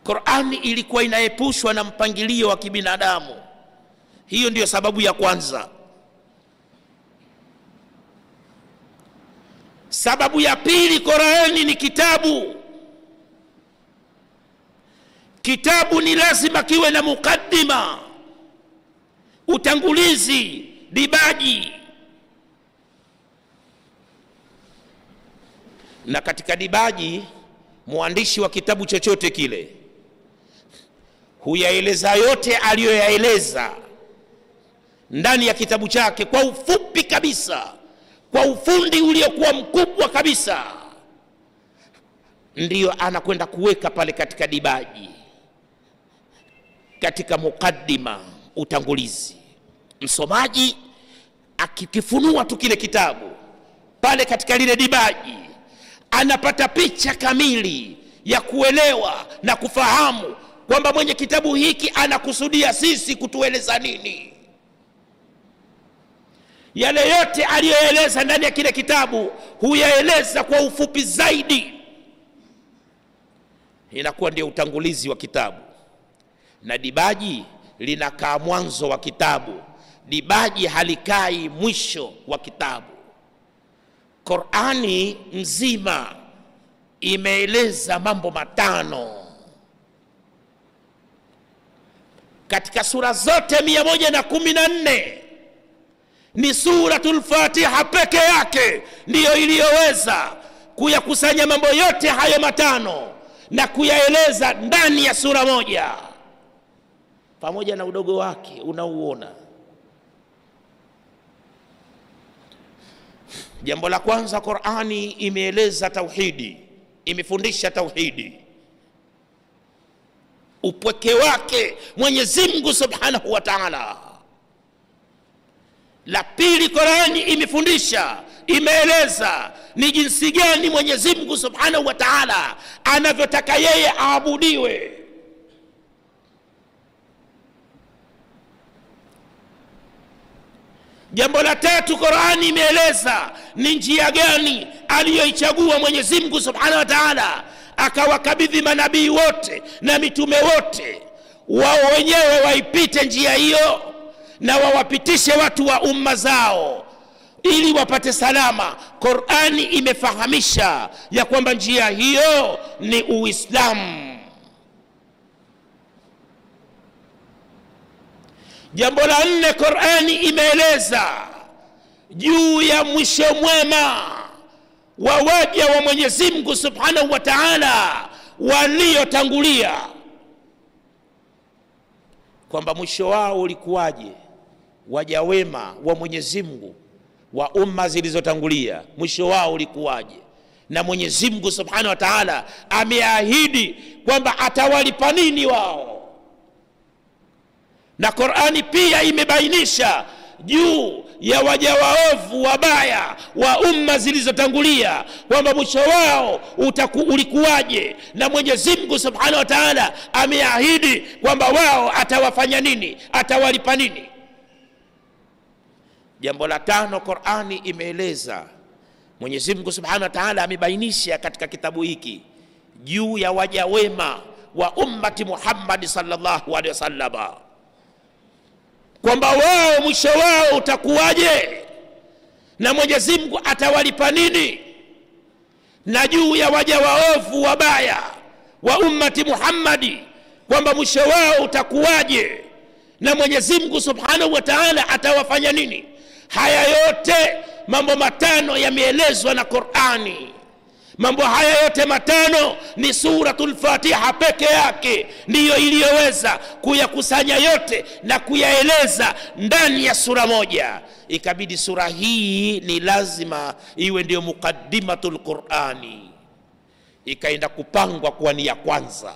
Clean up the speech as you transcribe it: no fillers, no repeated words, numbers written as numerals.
Qur'ani ilikuwa inaepushwa na mpangilio wa kibinadamu. Hiyo ndiyo sababu ya kwanza. Sababu ya pili, Qur'ani ni kitabu. Kitabu ni lazima kiwe na mukaddima, utangulizi, dibaji. Na katika dibaji, mwandishi wa kitabu chochote kile huyaeleza yote aliyoyaeleza ndani ya kitabu chake kwa ufupi kabisa, kwa ufundi uliokuwa mkubwa kabisa, ndiyo anakwenda kuweka pale katika dibaji, katika mukaddima, utangulizi. Msomaji akikifunua tu kile kitabu pale katika lile dibaji, anapata picha kamili ya kuelewa na kufahamu kwamba mwenye kitabu hiki anakusudia sisi kutueleza nini. Yale yote aliyoeleza ndani ya kile kitabu huyaeleza kwa ufupi zaidi. Inakuwa ndio utangulizi wa kitabu. Na dibaji linakaa mwanzo wa kitabu. Dibaji halikai mwisho wa kitabu. Qur'ani mzima imeeleza mambo matano. Katika sura zote 114 ni suratul Fatiha peke yake ndiyo iliyoweza kuyakusanya mambo yote hayo matano na kuyaeleza ndani ya sura moja, pamoja na udogo wake unauona. Jambo la kwanza, Qur'ani imeeleza tauhidi, imefundisha tauhidi, upweke wake Mwenyezi Mungu Subhanahu wa Ta'ala. La pili, Qur'ani imefundisha, imeeleza ni jinsi gani Mwenyezi Mungu Subhanahu wa Ta'ala anavyotaka yeye aabudiwe. Jambo la tatu, Qur'ani imeeleza ni njia gani aliyoichagua Mwenyezi Mungu Subhanahu wa Ta'ala akawakabidhi manabii wote na mitume wote, wao wenyewe waipite njia hiyo na wawapitishe watu wa umma zao ili wapate salama. Qur'ani imefahamisha ya kwamba njia hiyo ni Uislamu. Jambo la nne, Qur'ani imeeleza juu ya mwisho mwema wa waja wa Mwenyezi Mungu Subhanahu wa Ta'ala waliotangulia, kwamba mwisho wao ulikuwaje. Waja wema wa Mwenyezi Mungu wa umma zilizotangulia, mwisho wao ulikuwaje? Na Mwenyezi Mungu Subhanahu wa Ta'ala ameahidi kwamba atawalipa nini wao. Na Qur'ani pia imebainisha juu ya waja waovu wabaya wa umma zilizotangulia kwamba mwisho wao ulikuwaje, na Mwenyezi Mungu Subhanahu wa Ta'ala ameahidi kwamba wao atawafanya nini, atawalipa nini. Jambo la tano, Qur'ani imeeleza, Mwenyezi Mungu Subhanahu wa Ta'ala amebainisha katika kitabu hiki juu ya waja wema wa ummati Muhammad sallallahu alaihi wasallam kwamba wao mwisho wao utakuwaje na Mwenyezi Mungu atawalipa nini. Na juu ya waja waovu wabaya wa ummati Muhammadi kwamba mwisho wao utakuwaje na Mwenyezi Mungu Subhanahu wa Ta'ala atawafanya nini. Haya yote mambo matano yameelezwa na Qur'ani. Mambo haya yote matano ni suratul Fatiha peke yake ndiyo iliyoweza kuyakusanya yote na kuyaeleza ndani ya sura moja. Ikabidi sura hii ni lazima iwe ndiyo mukaddimatul Qur'ani, ikaenda kupangwa kuwa ni ya kwanza.